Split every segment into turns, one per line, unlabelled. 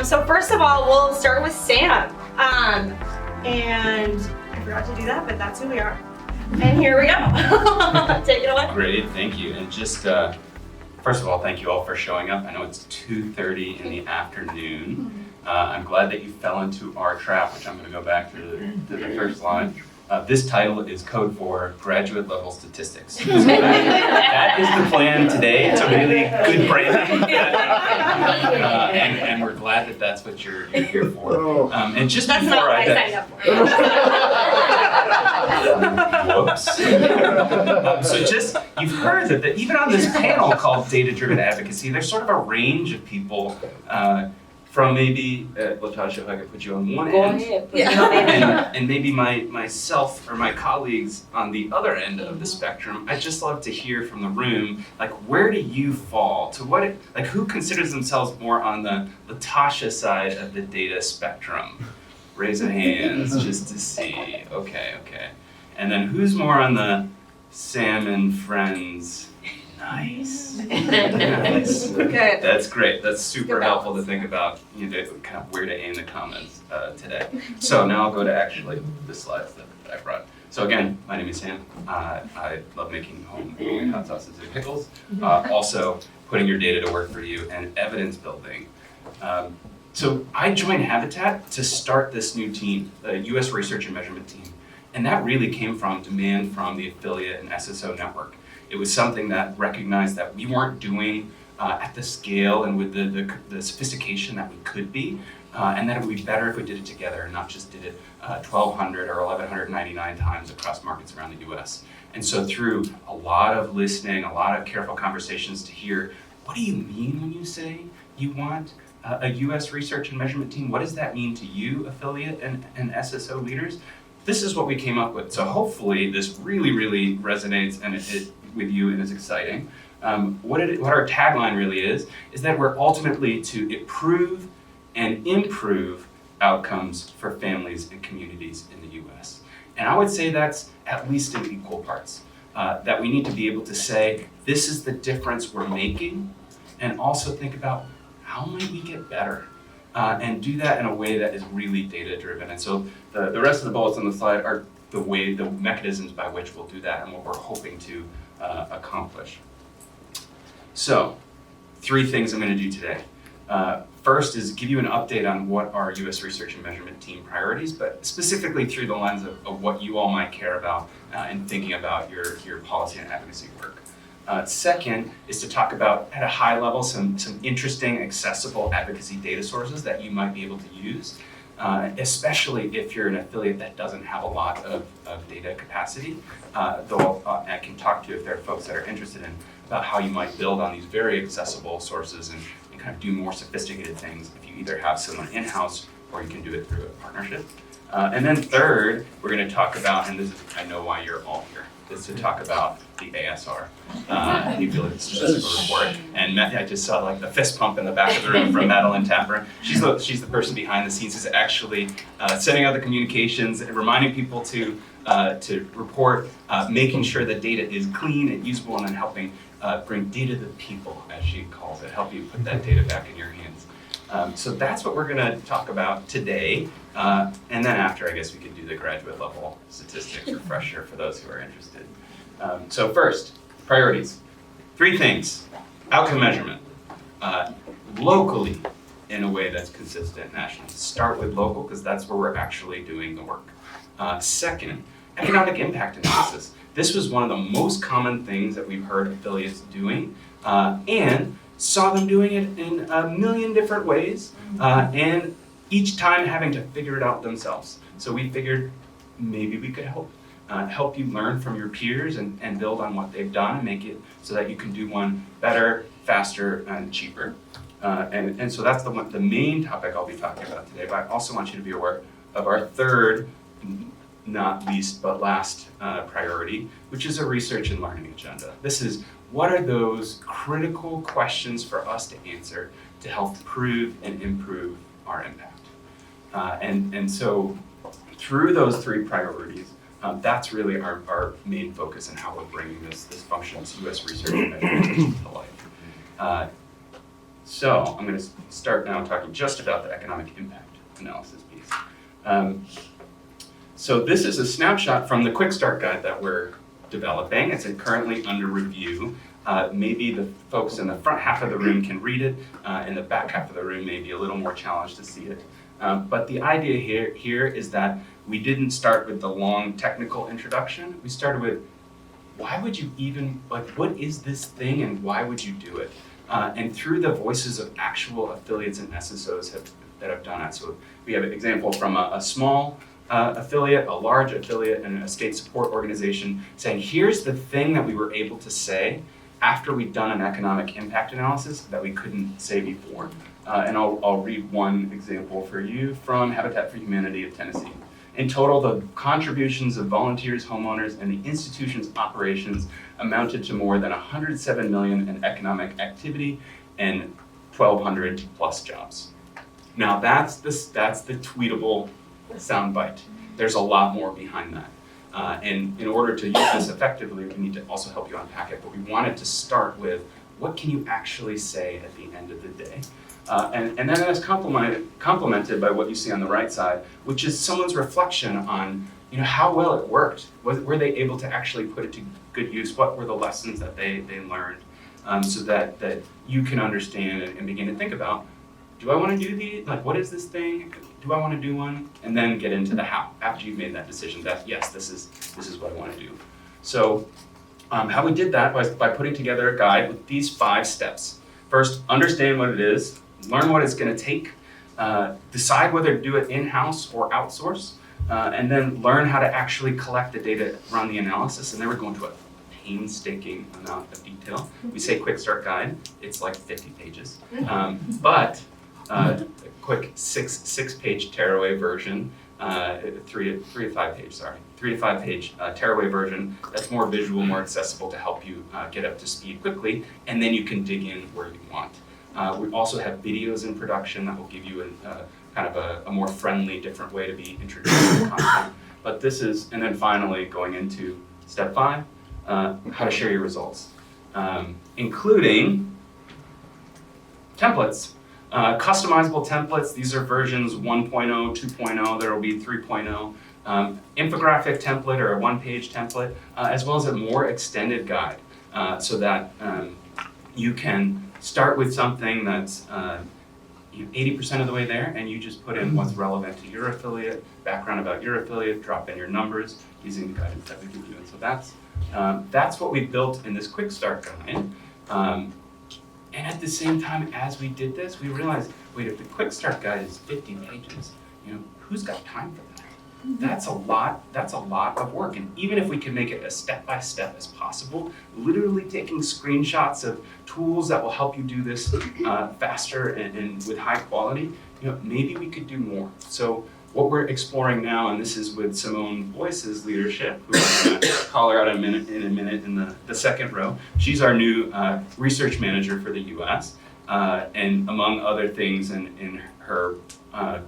So first of all, we'll start with Sam. And I forgot to do that, but that's who we are. And here we go. Take it away.
Great, thank you. And just, first of all, thank you all for showing up. I know it's 2:30 in the afternoon. I'm glad that you fell into our trap, which I'm going to go back to the first slide. This title is code for graduate level statistics. So that is the plan today. It's a really good branding. And we're glad that that's what you're here for. And just
That's
before
not what I signed up for.
Whoops. So just, you've heard that even on this panel called Data-Driven Advocacy, there's sort of a range of people from maybe, Latasha, if I could put you on one end, and maybe myself or my colleagues on the other end of the spectrum. I'd just love to hear from the room, like, where do you fall? To what, like, who considers themselves more on the Latasha side of the data spectrum? Raise of hands just to see. Okay. And then who's more on the Sam and Friends? Nice. Nice.
Good.
That's great. That's super helpful to think about, kind of where to aim the comments today. So now I'll go to actually the slides that I brought. So again, my name is Sam. I love making homemade hot sauces and pickles. Also putting your data to work for you and evidence building. So I joined Habitat to start this new team, the US Research and Measurement team. And that really came from demand from the affiliate and SSO network. It was something that recognized that we weren't doing at the scale and with the sophistication that we could be, and that it would be better if we did it together and not just did it 1,200 or 1,199 times across markets around the US. And so through a lot of listening, a lot of careful conversations to hear, what do you mean when you say you want a US research and measurement team? What does that mean to you, affiliate and SSO leaders? This is what we came up with. So hopefully this really, really resonates and it with you and is exciting. What our tagline really is that we're ultimately to improve and improve outcomes for families and communities in the US. And I would say that's at least in equal parts. That we need to be able to say, this is the difference we're making, and also think about how might we get better? And do that in a way that is really data-driven. And so the rest of the bullets on the slide are the mechanisms by which we'll do that and what we're hoping to accomplish. So, 3 things I'm going to do today. First is give you an update on what our US Research and Measurement team priorities, but specifically through the lens of what you all might care about in thinking about your policy and advocacy work. Second is to talk about, at a high level, some interesting, accessible advocacy data sources that you might be able to use, especially if you're an affiliate that doesn't have a lot of data capacity. Though I can talk to you if there are folks that are interested in about how you might build on these very accessible sources and kind of do more sophisticated things if you either have someone in-house or you can do it through a partnership. And then third, we're going to talk about, and this is, I know why you're all here, is to talk about the ASR, the Ability Statistical Report. And I just saw like the fist pump in the back of the room from Madeline Tapper. She's the person behind the scenes who's actually sending out the communications and reminding people to report, making sure that data is clean and usable, and then helping bring data to the people, as she calls it, help you put that data back in your hands. So that's what we're going to talk about today. And then after, I guess we could do the graduate level statistics refresher for those who are interested. So first, priorities. 3 things. Outcome measurement. Locally, in a way that's consistent nationally. Start with local, because that's where we're actually doing the work. Second, economic impact analysis. This was one of the most common things that we've heard affiliates doing, and saw them doing it in a million different ways, and each time having to figure it out themselves. So we figured maybe we could help you learn from your peers and build on what they've done and make it so that you can do one better, faster, and cheaper. And so that's the main topic I'll be talking about today, but I also want you to be aware of our third, not least but last priority, which is a research and learning agenda. This is, what are those critical questions for us to answer to help prove and improve our impact? And so through those 3 priorities, that's really our main focus in how we're bringing this function to US research and measurement to life. So I'm going to start now talking just about the economic impact analysis piece. So this is a snapshot from the Quick Start Guide that we're developing. It's currently under review. Maybe the folks in the front half of the room can read it. In the back half of the room may be a little more challenged to see it. But the idea here is that we didn't start with the long technical introduction. We started with, why would you even, what is this thing and why would you do it? And through the voices of actual affiliates and SSOs that have done it. So we have an example from a small affiliate, a large affiliate, and a state support organization saying, here's the thing that we were able to say after we'd done an economic impact analysis that we couldn't say before. And I'll read one example for you from Habitat for Humanity of Tennessee. In total, the contributions of volunteers, homeowners, and the institution's operations amounted to more than $107 million in economic activity and 1,200 plus jobs. Now that's the tweetable soundbite. There's a lot more behind that. And in order to use this effectively, we need to also help you unpack it. But we wanted to start with, what can you actually say at the end of the day? And then that's complemented by what you see on the right side, which is someone's reflection on, how well it worked. Were they able to actually put it to good use? What were the lessons that they learned? So that you can understand and begin to think about, do I want to do these? What is this thing? Do I want to do one? And then get into the how. After you've made that decision, that yes, this is what I want to do. So how we did that was by putting together a guide with these 5 steps. First, understand what it is. Learn what it's going to take, decide whether to do it in-house or outsource, and then learn how to actually collect the data, run the analysis, and then we're going to a painstaking amount of detail. We say Quick Start Guide, it's like 50 pages, but a quick 6-page tearaway version, 3 to 5 page tearaway version that's more visual, more accessible to help you get up to speed quickly, and then you can dig in where you want. We also have videos in production that will give you kind of a more friendly, different way to be introduced to the content. But this is, and then finally going into step 5, how to share your results, including templates. Customizable templates, these are versions 1.0, 2.0, there will be 3.0. Infographic template or a one-page template, as well as a more extended guide, so that you can start with something that's 80% of the way there, and you just put in what's relevant to your affiliate, background about your affiliate, drop in your numbers using the guidance that we give you. And so that's what we built in this Quick Start Guide. And at the same time as we did this, we realized, wait, if the Quick Start Guide is 50 pages, who's got time for that? That's a lot of work. And even if we can make it as step-by-step as possible, literally taking screenshots of tools that will help you do this faster and with high quality, maybe we could do more. So what we're exploring now, and this is with Simone Boyce's leadership, who I'm going to call her out in a minute in the second row. She's our new research manager for the US. And among other things in her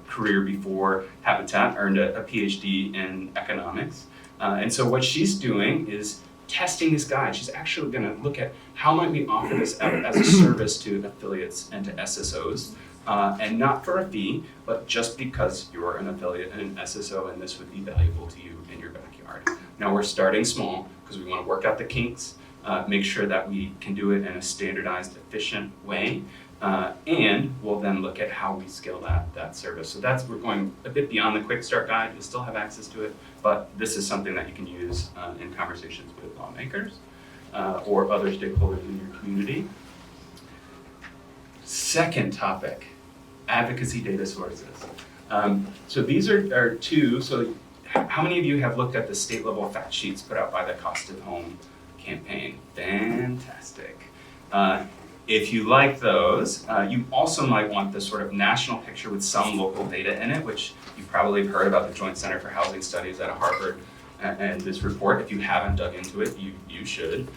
career before Habitat, earned a PhD in economics. And so what she's doing is testing this guide. She's actually going to look at how might we offer this out as a service to affiliates and to SSOs, and not for a fee, but just because you're an affiliate and an SSO and this would be valuable to you in your backyard. Now we're starting small because we want to work out the kinks, make sure that we can do it in a standardized, efficient way, and we'll then look at how we scale that service. So we're going a bit beyond the Quick Start Guide. You'll still have access to it, but this is something that you can use in conversations with lawmakers or other stakeholders in your community. Second topic, advocacy data sources. So these are 2. So how many of you have looked at the state level fact sheets put out by the Cost of Home campaign? Fantastic. If you like those, you also might want the sort of national picture with some local data in it, which you probably have heard about the Joint Center for Housing Studies at Harvard and this report. If you haven't dug into it, you should.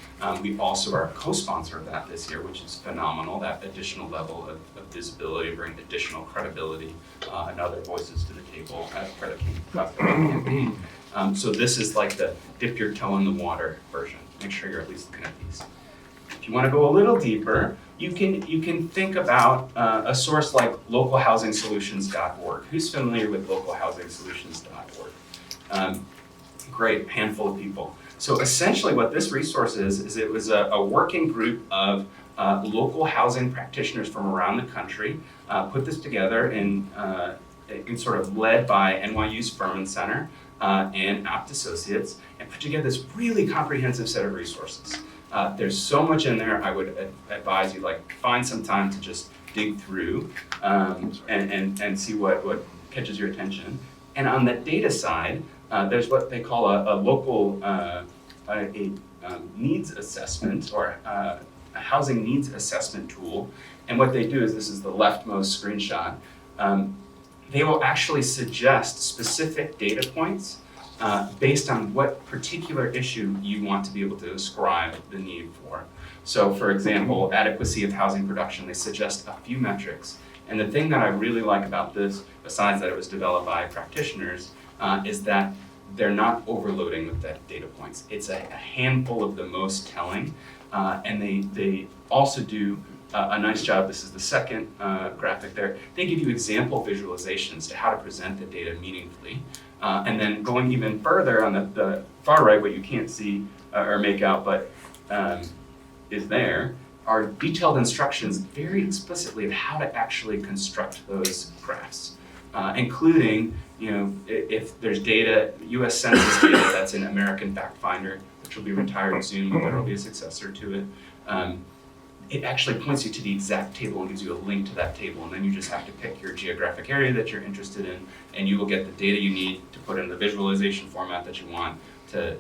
We also are a co-sponsor of that this year, which is phenomenal, that additional level of visibility, bring additional credibility and other voices to the table for the Cost of Home campaign. So this is like the dip your toe in the water version. Make sure you're at least looking at these. If you want to go a little deeper, you can think about a source like localhousingsolutions.org. Who's familiar with localhousingsolutions.org? Great, handful of people. So essentially what this resource is it was a working group of local housing practitioners from around the country, put this together in sort of led by NYU's Furman Center and Apt Associates, and put together this really comprehensive set of resources. There's so much in there. I would advise you find some time to just dig through and see what catches your attention. And on the data side, there's what they call a local needs assessment, or a housing needs assessment tool. And what they do is, this is the leftmost screenshot, they will actually suggest specific data points based on what particular issue you want to be able to ascribe the need for. So for example, adequacy of housing production, they suggest a few metrics. And the thing that I really like about this, besides that it was developed by practitioners, is that they're not overloading with that data points. It's a handful of the most telling, and they also do a nice job. This is the second graphic there. They give you example visualizations to how to present the data meaningfully. And then going even further on the far right, what you can't see or make out, but is there, are detailed instructions very explicitly of how to actually construct those graphs, including, if there's data, U.S. Census data that's in American Fact Finder, which will be retired soon, but there will be a successor to it. It actually points you to the exact table and gives you a link to that table, and then you just have to pick your geographic area that you're interested in, and you will get the data you need to put in the visualization format that you want to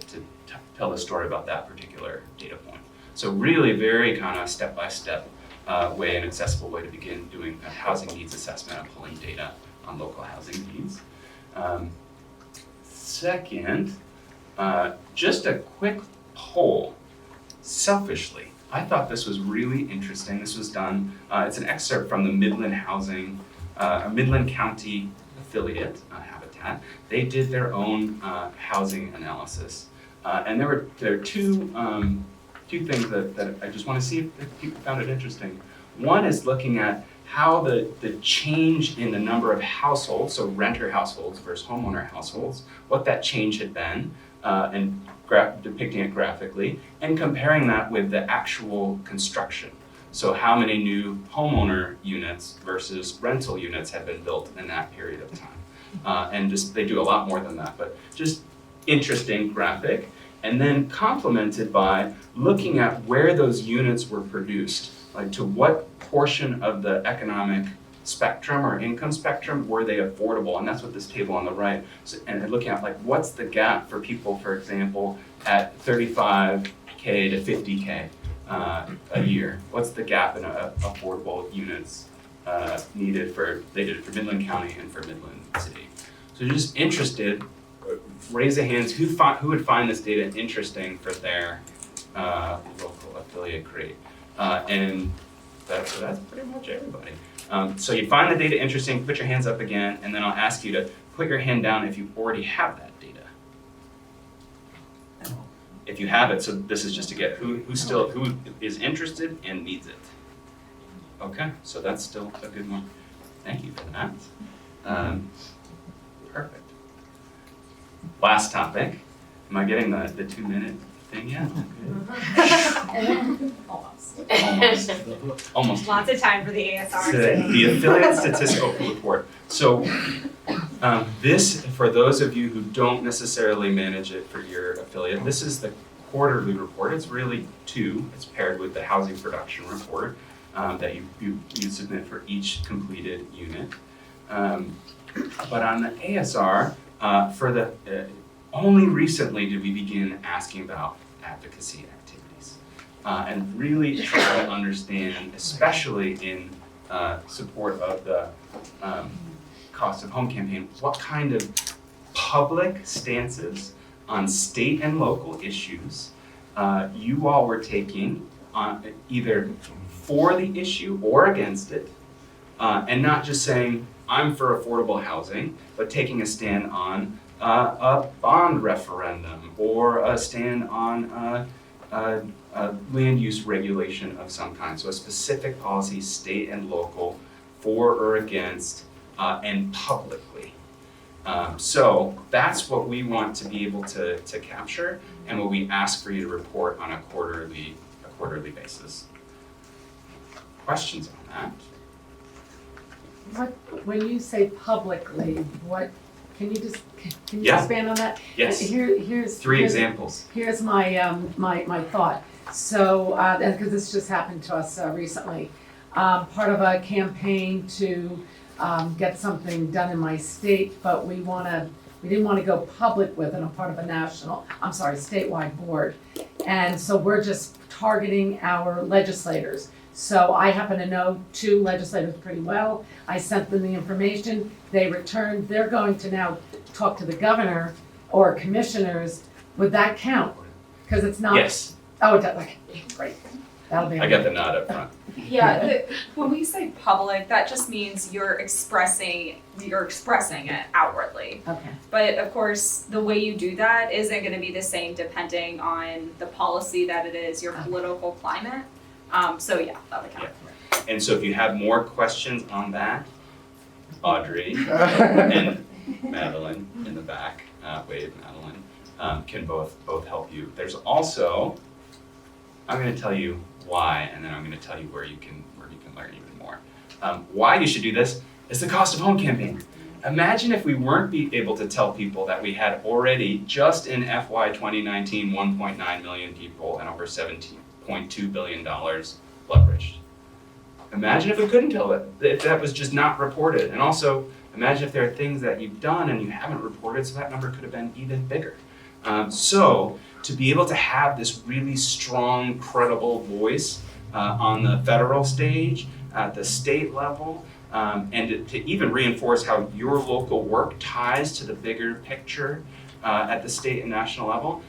tell the story about that particular data point. So really very kind of step-by-step way, an accessible way to begin doing a housing needs assessment and pulling data on local housing needs. Second, just a quick poll. Selfishly, I thought this was really interesting. This was done, it's an excerpt from the Midland County affiliate, Habitat. They did their own housing analysis. And there are two things that I just want to see if people found it interesting. One is looking at how the change in the number of households, so renter households versus homeowner households, what that change had been, and depicting it graphically, and comparing that with the actual construction. So how many new homeowner units versus rental units have been built in that period of time. And just, they do a lot more than that, but just interesting graphic. And then complemented by looking at where those units were produced, like to what portion of the economic spectrum or income spectrum were they affordable, and that's what this table on the right, and looking at what's the gap for people, for example, at 35K to 50K a year. What's the gap in affordable units needed they did it for Midland County and for Midland City. So just interested, raise a hand who would find this data interesting for their local affiliate. Great. And that's pretty much everybody. So you find the data interesting, put your hands up again, and then I'll ask you to put your hand down if you already have that data. If you have it, so this is just to get who is interested and needs it. Okay, so that's still a good one. Thank you for that. Perfect. Last topic. Am I getting the 2-minute thing yet? Almost.
Lots of time for the ASR.
The affiliate statistical report. So this, for those of you who don't necessarily manage it for your affiliate, this is the quarterly report. It's really two. It's paired with the housing production report that you submit for each completed unit. But on the ASR, only recently did we begin asking about advocacy activities and really try to understand, especially in support of the Cost of Home campaign, what kind of public stances on state and local issues you all were taking on either for the issue or against it, and not just saying, I'm for affordable housing, but taking a stand on a bond referendum or a stand on land use regulation of some kind. So a specific policy, state and local, for or against, and publicly. So that's what we want to be able to capture, and what we ask for you to report on a quarterly basis. Questions on that?
When you say publicly, can you
Yeah.
expand on that?
Yes.
Here's
Three examples.
Here's my my thought. So, because this just happened to us recently, part of a campaign to get something done in my state, but we didn't want to go public with it. I'm part of a statewide board, and so we're just targeting our legislators. So I happen to know 2 legislators pretty well. I sent them the information. They returned. They're going to now talk to the governor or commissioners. Would that count? Because it's not.
Yes,
Oh, it does. Okay, great. That'll be.
I got the nod up front.
Yeah, when we say public, that just means you're expressing it outwardly.
Okay.
But of course, the way you do that isn't going to be the same depending on the policy that it is, your political climate. So yeah, that would count.
And so if you have more questions on that, Audrey and Madeline in the back, Wade, Madeline, can both help you. There's also, I'm going to tell you why, and then I'm going to tell you where you can learn even more. Why you should do this is the cost of home campaign. Imagine if we weren't able to tell people that we had already, just in FY 2019, 1.9 million people and over $17.2 billion leveraged. Imagine if we couldn't tell it, if that was just not reported. And also, imagine if there are things that you've done and you haven't reported, so that number could have been even bigger. So to be able to have this really strong, credible voice on the federal stage, at the state level, and to even reinforce how your local work ties to the bigger picture at the state and national level,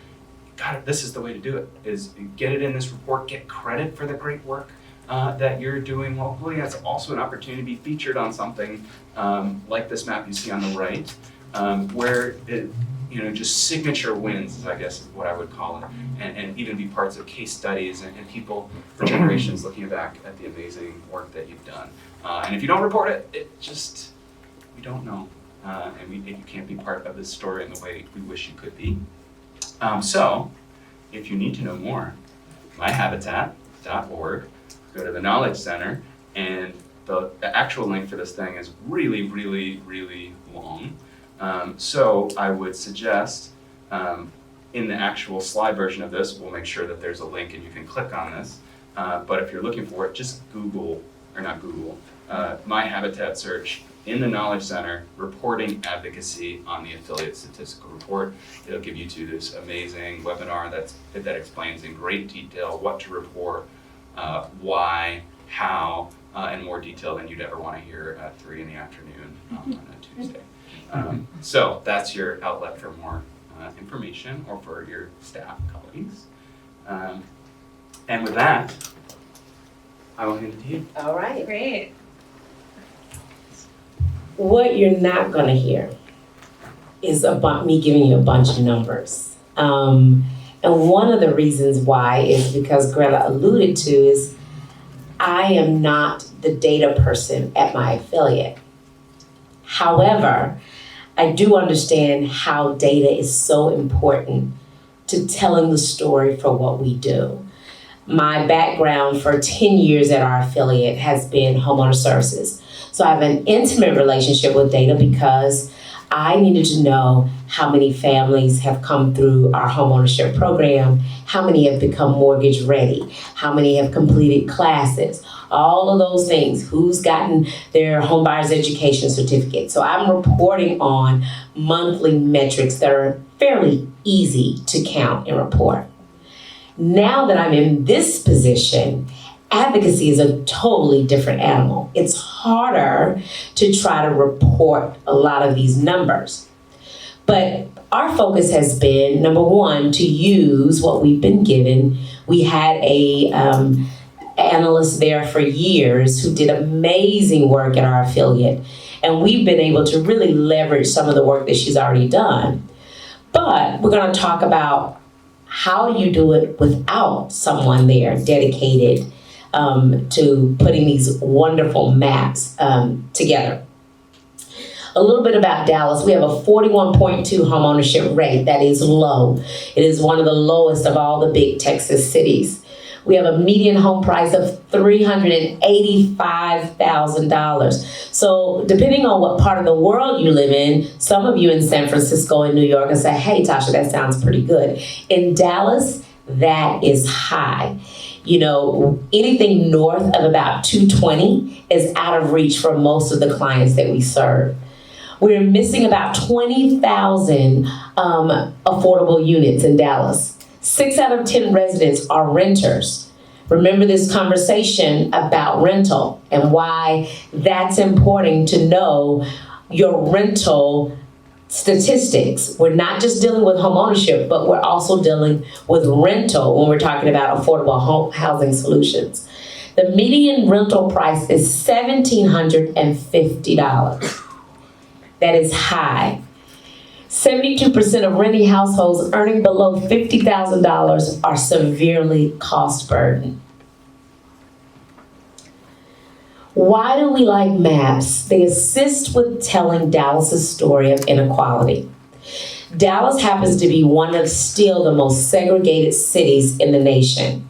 God, this is the way to do it, is get it in this report, get credit for the great work that you're doing locally. That's also an opportunity to be featured on something like this map you see on the right, where it, just signature wins, I guess is what I would call it, and even be parts of case studies and people for generations looking back at the amazing work that you've done. And if you don't report it, we don't know, and you can't be part of this story in the way we wish you could be. So, if you need to know more, myhabitat.org, go to the Knowledge Center, and the actual link for this thing is really, really, really long. So I would suggest in the actual slide version of this, we'll make sure that there's a link and you can click on this. But if you're looking for it, just My Habitat search in the Knowledge Center, reporting advocacy on the affiliate statistical report. It'll give you to this amazing webinar that explains in great detail what to report, why, how, in more detail than you'd ever want to hear at 3 p.m. on a Tuesday. So that's your outlet for more information, or for your staff colleagues. And with that, I will hand it to you.
All right.
Great.
What you're not gonna hear is about me giving you a bunch of numbers. And one of the reasons why is because Greta alluded to is I am not the data person at my affiliate. However, I do understand how data is so important to telling the story for what we do. My background for 10 years at our affiliate has been homeowner services. So I have an intimate relationship with data because I needed to know how many families have come through our homeownership program, how many have become mortgage ready, how many have completed classes, all of those things, who's gotten their home buyer's education certificate. So I'm reporting on monthly metrics that are fairly easy to count and report. Now that I'm in this position, advocacy is a totally different animal. It's harder to try to report a lot of these numbers. But our focus has been, number one, to use what we've been given. We had a analyst there for years who did amazing work at our affiliate. And we've been able to really leverage some of the work that she's already done. But we're going to talk about how do you do it without someone there dedicated to putting these wonderful maps together? A little bit about Dallas. We have a 41.2 homeownership rate. That is low. It is one of the lowest of all the big Texas cities. We have a median home price of $385,000. So depending on what part of the world you live in, some of you in San Francisco and New York and say, hey, Tasha, that sounds pretty good. In Dallas, that is high. You know, anything north of about 220 is out of reach for most of the clients that we serve. We're missing about 20,000 affordable units in Dallas. 6 out of 10 residents are renters. Remember this conversation about rental and why that's important to know your rental statistics. We're not just dealing with homeownership, but we're also dealing with rental when we're talking about affordable housing solutions. The median rental price is $1,750. That is high. 72% of renting households earning below $50,000 are severely cost burdened. Why do we like maps? They assist with telling Dallas's story of inequality. Dallas happens to be one of still the most segregated cities in the nation,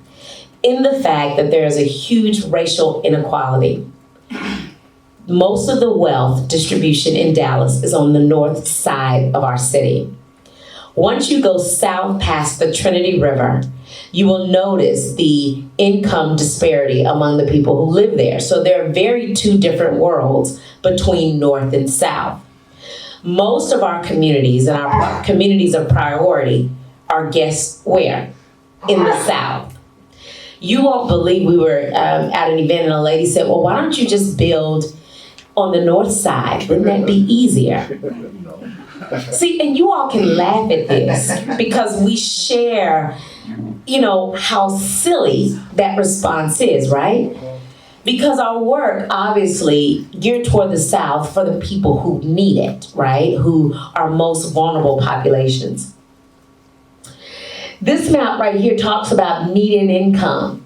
in the fact that there is a huge racial inequality. Most of the wealth distribution in Dallas is on the north side of our city. Once you go south past the Trinity River, you will notice the income disparity among the people who live there. So there are very two different worlds between north and south. Most of our communities and our communities of priority are guess where? In the south. You won't believe we were at an event and a lady said, well, why don't you just build on the north side? Wouldn't that be easier? See, and you all can laugh at this because we share, you know, how silly that response is, right? Because our work obviously geared toward the South for the people who need it, right? Who are most vulnerable populations. This map right here talks about median income.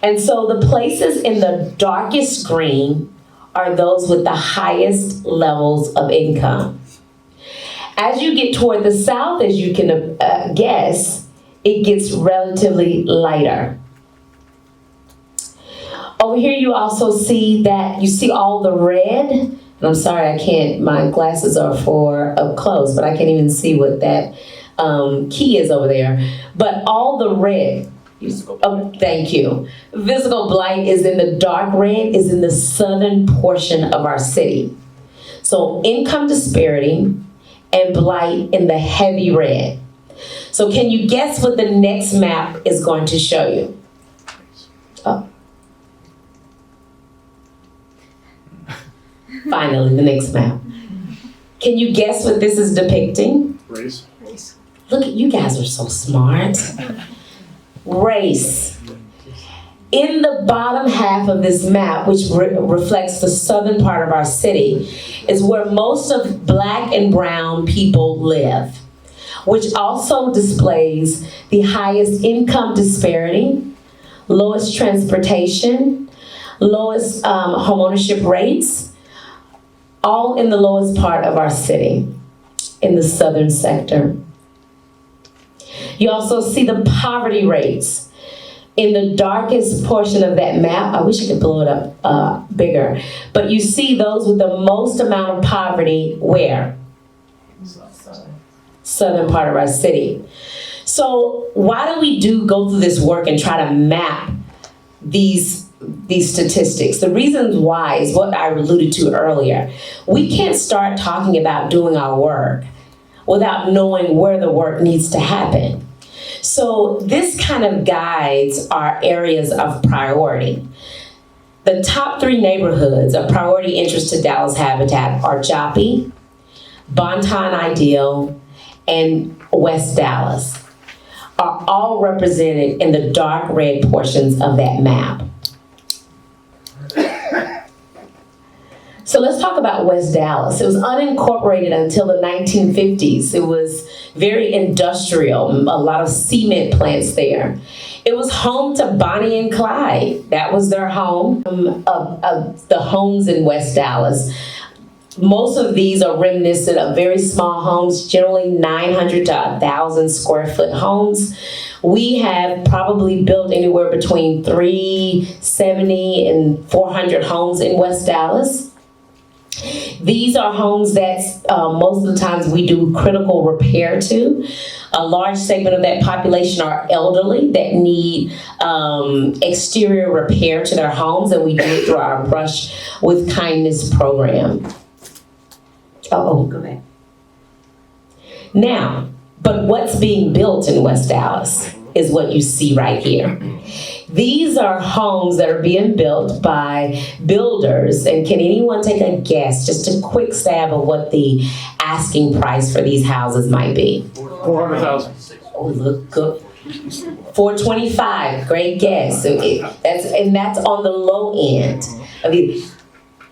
And so the places in the darkest green are those with the highest levels of income. As you get toward the south, as you can guess, it gets relatively lighter. Over here you also see that, you see all the red, and I'm sorry I can't, my glasses are for up close, but I can't even see what that key is over there. But all the red, oh, thank you. Physical blight is in the dark red, is in the southern portion of our city. So income disparity and blight in the heavy red. So can you guess what the next map is going to show you? Oh. Finally, the next map. Can you guess what this is depicting?
Race.
Look, you guys are so smart. Race. In the bottom half of this map, which reflects the southern part of our city, is where most of Black and brown people live, which also displays the highest income disparity, lowest transportation, lowest homeownership rates, all in the lowest part of our city, in the southern sector. You also see the poverty rates in the darkest portion of that map. I wish I could blow it up bigger. But you see those with the most amount of poverty where? Southern part of our city. So why do we go through this work and try to map these statistics? The reasons why is what I alluded to earlier. We can't start talking about doing our work without knowing where the work needs to happen. So this kind of guides our areas of priority. The top 3 neighborhoods of priority interest to Dallas Habitat are Joppy, Bonton Ideal, and West Dallas, are all represented in the dark red portions of that map. So let's talk about West Dallas. It was unincorporated until the 1950s. It was very industrial, a lot of cement plants there. It was home to Bonnie and Clyde. That was their home, of the homes in West Dallas. Most of these are reminiscent of very small homes, generally 900 to 1,000 square foot homes. We have probably built anywhere between 370 and 400 homes in West Dallas. These are homes that most of the times we do critical repair to. A large segment of that population are elderly that need exterior repair to their homes, and we do it through our Brush with Kindness program. Go back. Now, but what's being built in West Dallas is what you see right here. These are homes that are being built by builders, and can anyone take a guess, just a quick stab of what the asking price for these houses might be?
$400,000.
Oh, look good. $425, great guess. Okay, that's on the low end.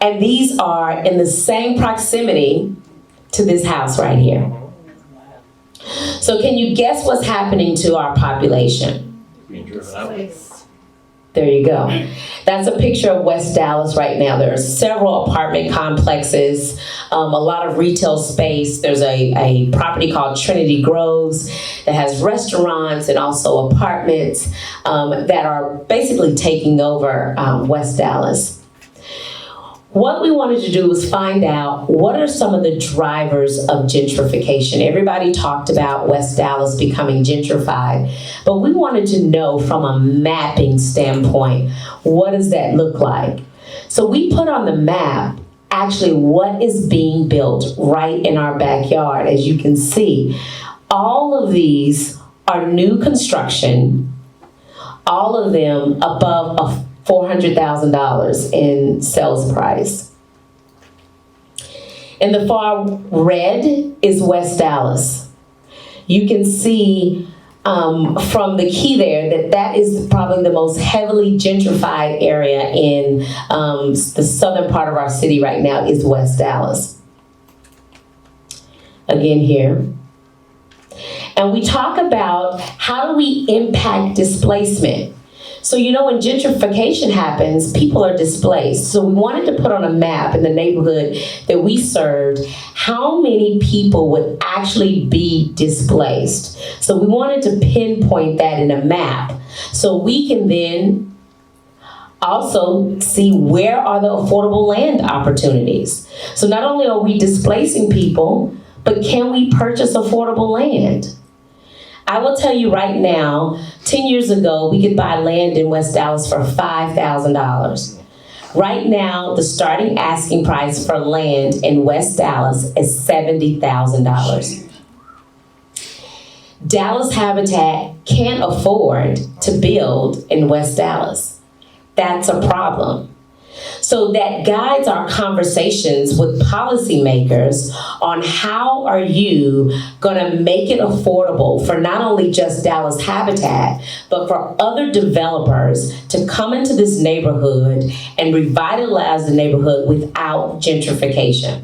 And these are in the same proximity to this house right here. So can you guess what's happening to our population?
Being driven out.
There you go. That's a picture of West Dallas right now. There are several apartment complexes, a lot of retail space. There's a property called Trinity Groves that has restaurants and also apartments that are basically taking over West Dallas. What we wanted to do was find out what are some of the drivers of gentrification. Everybody talked about West Dallas becoming gentrified, but we wanted to know from a mapping standpoint, what does that look like? So we put on the map actually what is being built right in our backyard. As you can see, all of these are new construction, all of them above $400,000 in sales price. In the far red is West Dallas. You can see from the key there that is probably the most heavily gentrified area in the southern part of our city right now is West Dallas. Again here. And we talk about how do we impact displacement. So, you know, when gentrification happens, people are displaced. So we wanted to put on a map in the neighborhood that we served how many people would actually be displaced. So we wanted to pinpoint that in a map so we can then also see where are the affordable land opportunities. So not only are we displacing people, but can we purchase affordable land? I will tell you right now, 10 years ago, we could buy land in West Dallas for $5,000. Right now, the starting asking price for land in West Dallas is $70,000. Dallas Habitat can't afford to build in West Dallas. That's a problem. So that guides our conversations with policymakers on how are you going to make it affordable for not only just Dallas Habitat, but for other developers to come into this neighborhood and revitalize the neighborhood without gentrification.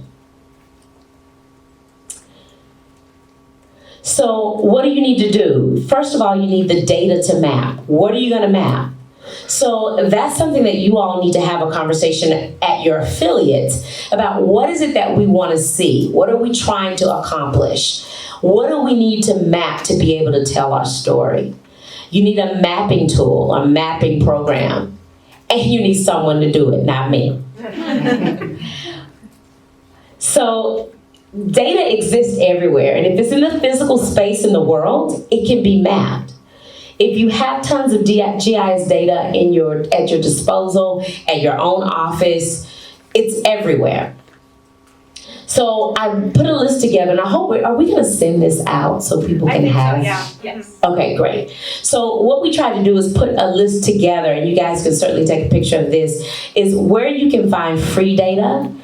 So what do you need to do? First of all, you need the data to map. What are you going to map? So that's something that you all need to have a conversation at your affiliates about what is it that we want to see? What are we trying to accomplish? What do we need to map to be able to tell our story? You need a mapping tool, a mapping program, and you need someone to do it, not me. So data exists everywhere, and if it's in the physical space in the world, it can be mapped. If you have tons of GIS data at your disposal, at your own office, it's everywhere. So I put a list together, and I hope, are we going to send this out so people can have?
So, yeah. Yes.
Okay, great. So what we try to do is put a list together, and you guys can certainly take a picture of this, is where you can find free data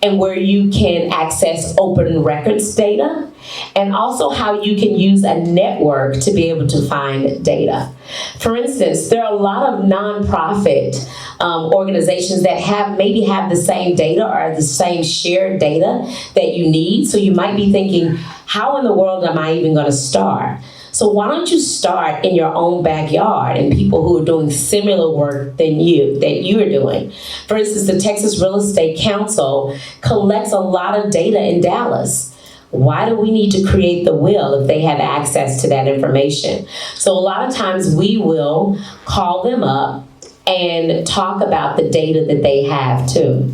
and where you can access open records data, and also how you can use a network to be able to find data. For instance, there are a lot of nonprofit organizations that maybe have the same data or the same shared data that you need. So you might be thinking, how in the world am I even going to start? So why don't you start in your own backyard and people who are doing similar work that you are doing. For instance, the Texas Real Estate Council collects a lot of data in Dallas. Why do we need to create the wheel if they have access to that information? So a lot of times we will call them up and talk about the data that they have too.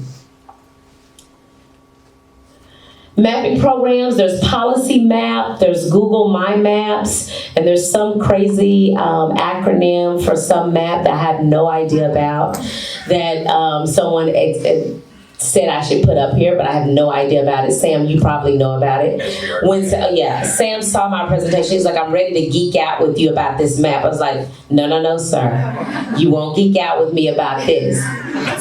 Mapping programs, there's Policy Map, there's Google My Maps, and there's some crazy acronym for some map that I have no idea about that someone said I should put up here, but I have no idea about it. Sam, you probably know about it. Sam saw my presentation. He's like, I'm ready to geek out with you about this map. I was like, no, sir. You won't geek out with me about this.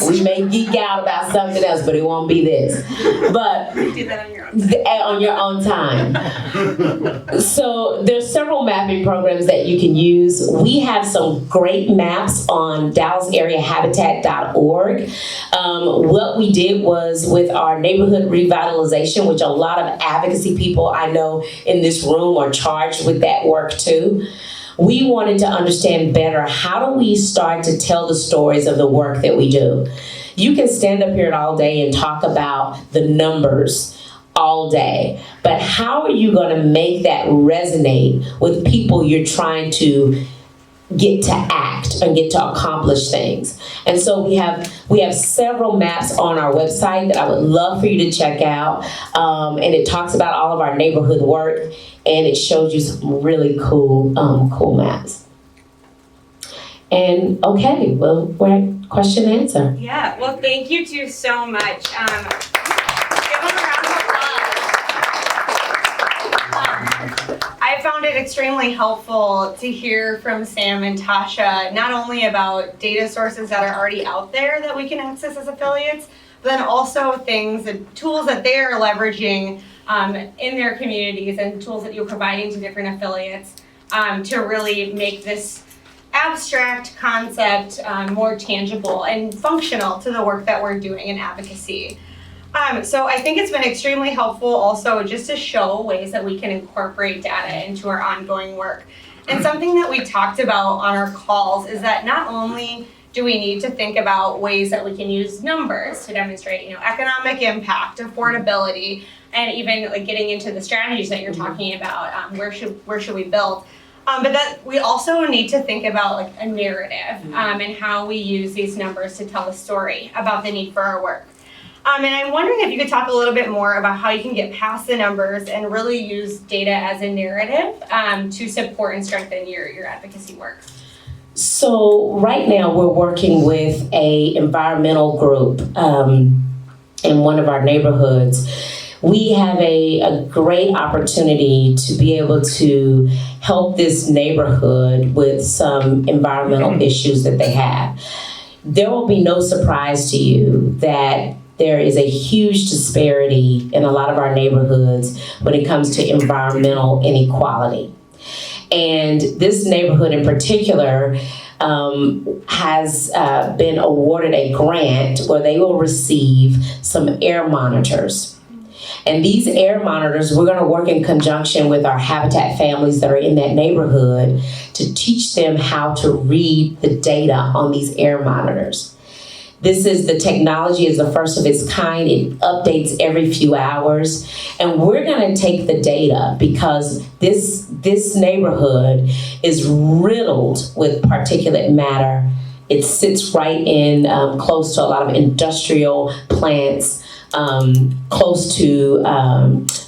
We may geek out about something else, but it won't be this. But
Do that on your own.
On your own time. So there's several mapping programs that you can use. We have some great maps on DallasAreaHabitat.org. What we did was with our neighborhood revitalization, which a lot of advocacy people I know in this room are charged with that work too. We wanted to understand better, how do we start to tell the stories of the work that we do? You can stand up here all day and talk about the numbers all day, but how are you going to make that resonate with people you're trying to get to act and get to accomplish things? And so we have several maps on our website that I would love for you to check out, and it talks about all of our neighborhood work, and it shows you some really cool maps. And okay, well, we're at question and answer.
Yeah, well, thank you two so much. Give them a round of applause. I found it extremely helpful to hear from Sam and Tasha, not only about data sources that are already out there that we can access as affiliates, but then also things and tools that they are leveraging in their communities and tools that you're providing to different affiliates to really make this abstract concept more tangible and functional to the work that we're doing in advocacy. So I think it's been extremely helpful also just to show ways that we can incorporate data into our ongoing work. And something that we talked about on our calls is that not only do we need to think about ways that we can use numbers to demonstrate, economic impact, affordability, and even like getting into the strategies that you're talking about, where should we build? But that we also need to think about like a narrative and how we use these numbers to tell a story about the need for our work. And I'm wondering if you could talk a little bit more about how you can get past the numbers and really use data as a narrative to support and strengthen your advocacy work.
So right now we're working with a environmental group in one of our neighborhoods. We have a great opportunity to be able to help this neighborhood with some environmental issues that they have. There will be no surprise to you that there is a huge disparity in a lot of our neighborhoods when it comes to environmental inequality. And this neighborhood in particular has been awarded a grant where they will receive some air monitors. And these air monitors, we're going to work in conjunction with our Habitat families that are in that neighborhood to teach them how to read the data on these air monitors. The technology is the first of its kind. It updates every few hours. And we're going to take the data because this neighborhood is riddled with particulate matter. It sits right in close to a lot of industrial plants, close to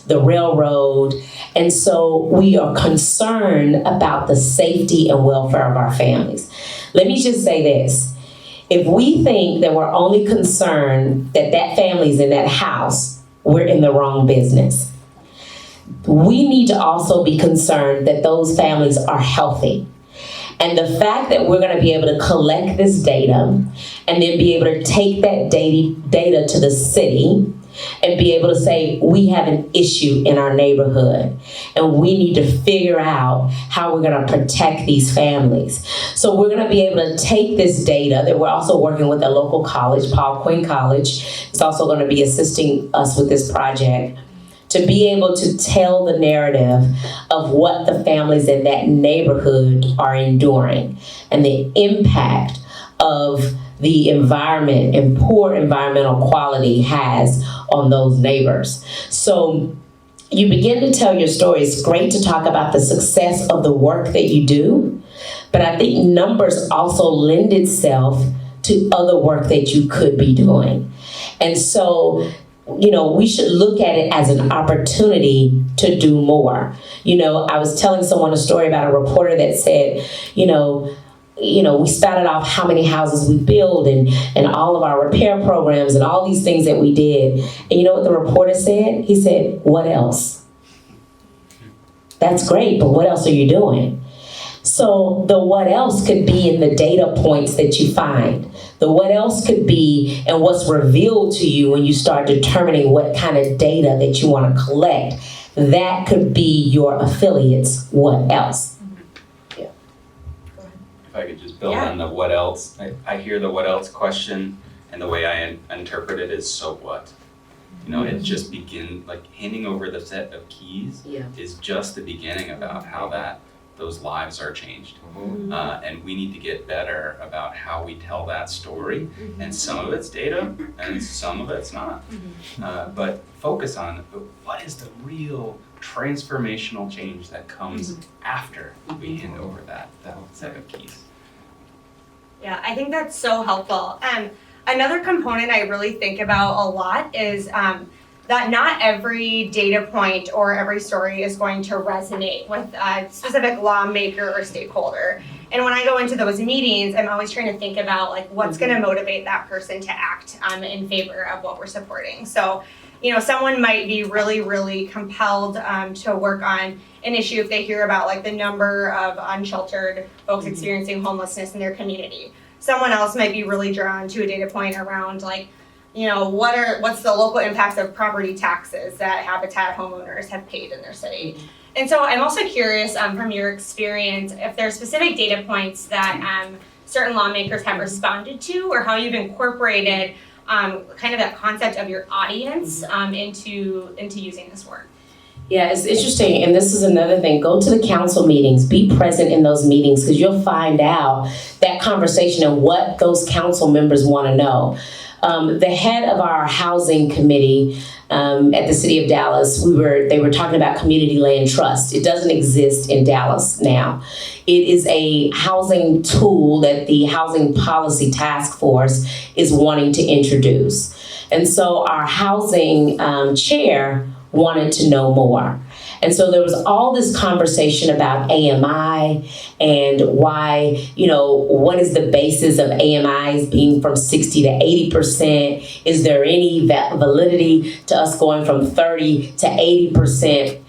the railroad. And so we are concerned about the safety and welfare of our families. Let me just say this. If we think that we're only concerned that family's in that house, we're in the wrong business. We need to also be concerned that those families are healthy. And the fact that we're going to be able to collect this data and then be able to take that data to the city and be able to say, we have an issue in our neighborhood and we need to figure out how we're going to protect these families. So we're going to be able to take this data that we're also working with a local college, Paul Quinn College. It's also going to be assisting us with this project to be able to tell the narrative of what the families in that neighborhood are enduring and the impact of the environment and poor environmental quality has on those neighbors. So you begin to tell your story. It's great to talk about the success of the work that you do, but I think numbers also lend itself to other work that you could be doing. And so, we should look at it as an opportunity to do more. I was telling someone a story about a reporter that said, we started off how many houses we build and all of our repair programs and all these things that we did. And you know what the reporter said? He said, what else? That's great, but what else are you doing? So the what else could be in the data points that you find. The what else could be and what's revealed to you when you start determining what kind of data that you want to collect. That could be your affiliates' what else.
If I could just build on the what else, I hear the what else question, and the way I interpret it is so what? It just like handing over the set of keys is just the beginning about how those lives are changed. And we need to get better about how we tell that story. And some of it's data and some of it's not. But focus on what is the real transformational change that comes after we hand over that set of keys.
Yeah, I think that's so helpful. Another component I really think about a lot is that not every data point or every story is going to resonate with a specific lawmaker or stakeholder. And when I go into those meetings, I'm always trying to think about what's going to motivate that person to act in favor of what we're supporting. So, someone might be really, really compelled to work on an issue if they hear about the number of unsheltered folks experiencing homelessness in their community. Someone else might be really drawn to a data point around what's the local impacts of property taxes that Habitat homeowners have paid in their city. And so I'm also curious from your experience if there are specific data points that certain lawmakers have responded to, or how you've incorporated kind of that concept of your audience into using this work.
Yeah, it's interesting, and this is another thing. Go to the council meetings, be present in those meetings, because you'll find out that conversation and what those council members want to know. The head of our housing committee at the city of Dallas, they were talking about community land trust. It doesn't exist in Dallas now. It is a housing tool that the Housing Policy Task Force is wanting to introduce. And so our housing chair wanted to know more. And so there was all this conversation about AMI and why, what is the basis of AMIs being from 60 to 80%? Is there any validity to us going from 30 to 80%?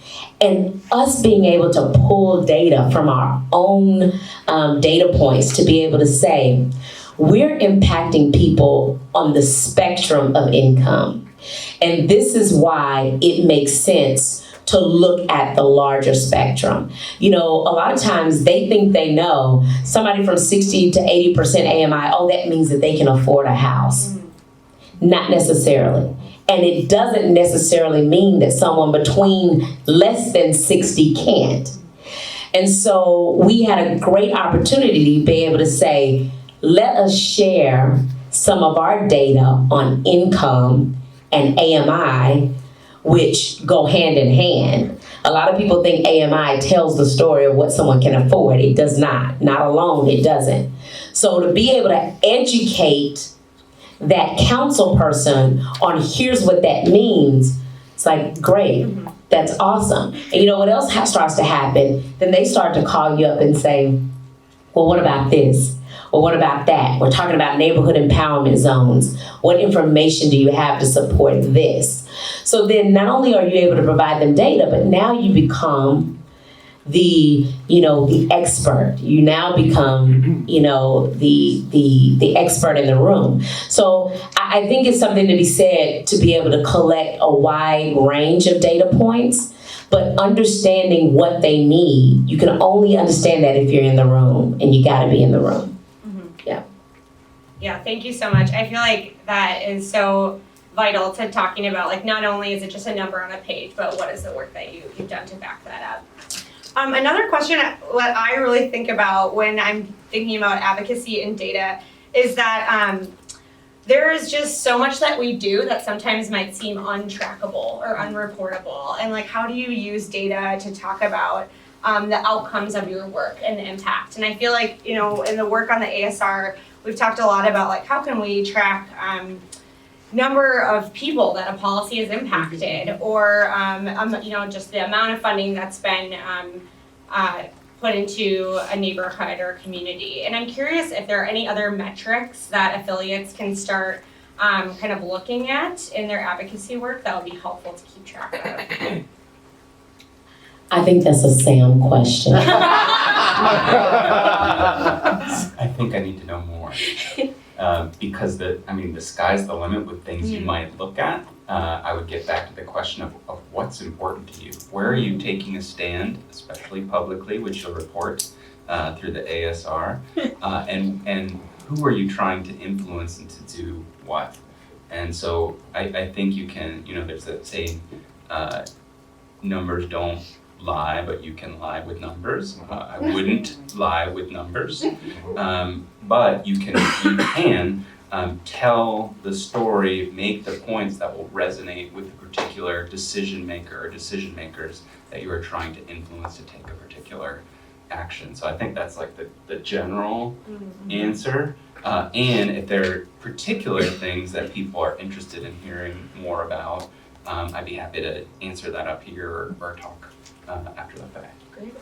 And us being able to pull data from our own data points to be able to say, we're impacting people on the spectrum of income. And this is why it makes sense to look at the larger spectrum. A lot of times they think they know somebody from 60 to 80% AMI, that means that they can afford a house. Not necessarily. And it doesn't necessarily mean that someone between less than 60 can't. And so we had a great opportunity to be able to say, let us share some of our data on income and AMI, which go hand in hand. A lot of people think AMI tells the story of what someone can afford. It does not. Not alone, it doesn't. So to be able to educate that council person on here's what that means, it's great, that's awesome. And you know what else starts to happen? Then they start to call you up and say, well, what about this? Well, what about that? We're talking about neighborhood empowerment zones. What information do you have to support this? So then not only are you able to provide them data, but now you become the expert. You now become, the expert in the room. So I think it's something to be said to be able to collect a wide range of data points, but understanding what they need. You can only understand that if you're in the room, and you gotta be in the room.
Yeah, thank you so much. I feel like that is so vital to talking about, like, not only is it just a number on a page, but what is the work that you've done to back that up. Another question, what I really think about when I'm thinking about advocacy and data is that there is just so much that we do that sometimes might seem untrackable or unreportable. And like, how do you use data to talk about the outcomes of your work and the impact? And I feel like, in the work on the ASR, we've talked a lot about like, how can we track number of people that a policy has impacted, or just the amount of funding that's been put into a neighborhood or community. And I'm curious if there are any other metrics that affiliates can start kind of looking at in their advocacy work that would be helpful to keep track of.
I think that's a Sam question.
I think I need to know more. Because the sky's the limit with things you might look at. I would get back to the question of what's important to you. Where are you taking a stand, especially publicly, which you'll report through the ASR, and who are you trying to influence and to do what? And so I think you can, there's that saying, numbers don't lie, but you can lie with numbers. I wouldn't lie with numbers, but you can tell the story, make the points that will resonate with a particular decision maker or decision makers that you are trying to influence to take a particular action. So I think that's like the general answer. And if there are particular things that people are interested in hearing more about, I'd be happy to answer that up here or talk after the fact.
Great.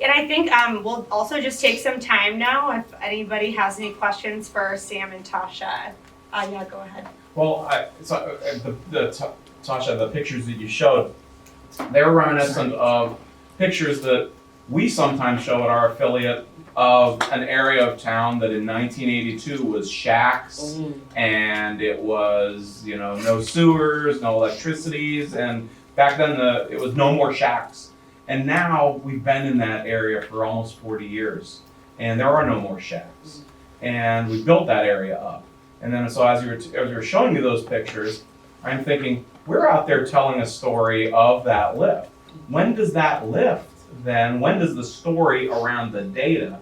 And I think we'll also just take some time now if anybody has any questions for Sam and Tasha. Yeah, go ahead.
Well, Tasha, the pictures that you showed, they're reminiscent of pictures that we sometimes show at our affiliate of an area of town that in 1982 was shacks, and it was, no sewers, no electricities, and back then it was no more shacks. And now we've been in that area for almost 40 years, and there are no more shacks. And we built that area up. And then so as you were showing me those pictures, I'm thinking, we're out there telling a story of that lift. When does that lift then, when does the story around the data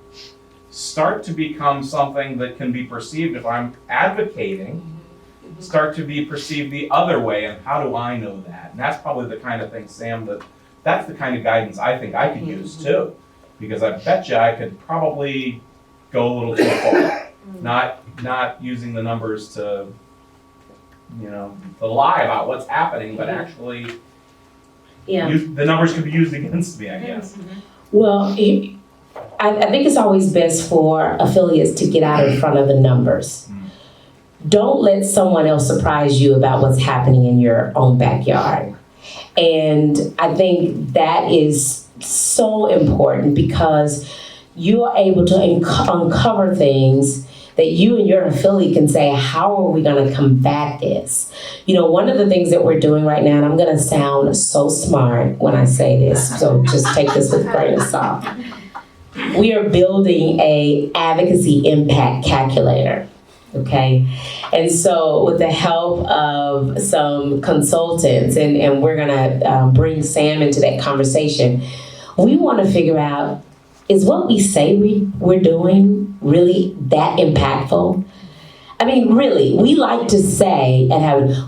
start to become something that can be perceived, if I'm advocating, start to be perceived the other way, and how do I know that? And that's probably the kind of thing, Sam, that's the kind of guidance I think I could use too. Because I bet you I could probably go a little too far. Not using the numbers to lie about what's happening, but actually the numbers could be used against me, I guess.
Well, I think it's always best for affiliates to get out in front of the numbers. Don't let someone else surprise you about what's happening in your own backyard. And I think that is so important because you are able to uncover things that you and your affiliate can say, how are we going to combat this? One of the things that we're doing right now, and I'm going to sound so smart when I say this, so just take this with a grain of salt. We are building a advocacy impact calculator. Okay, and so with the help of some consultants, and we're gonna bring Sam into that conversation, we want to figure out, is what we say we're doing really that impactful? I mean, really, we like to say,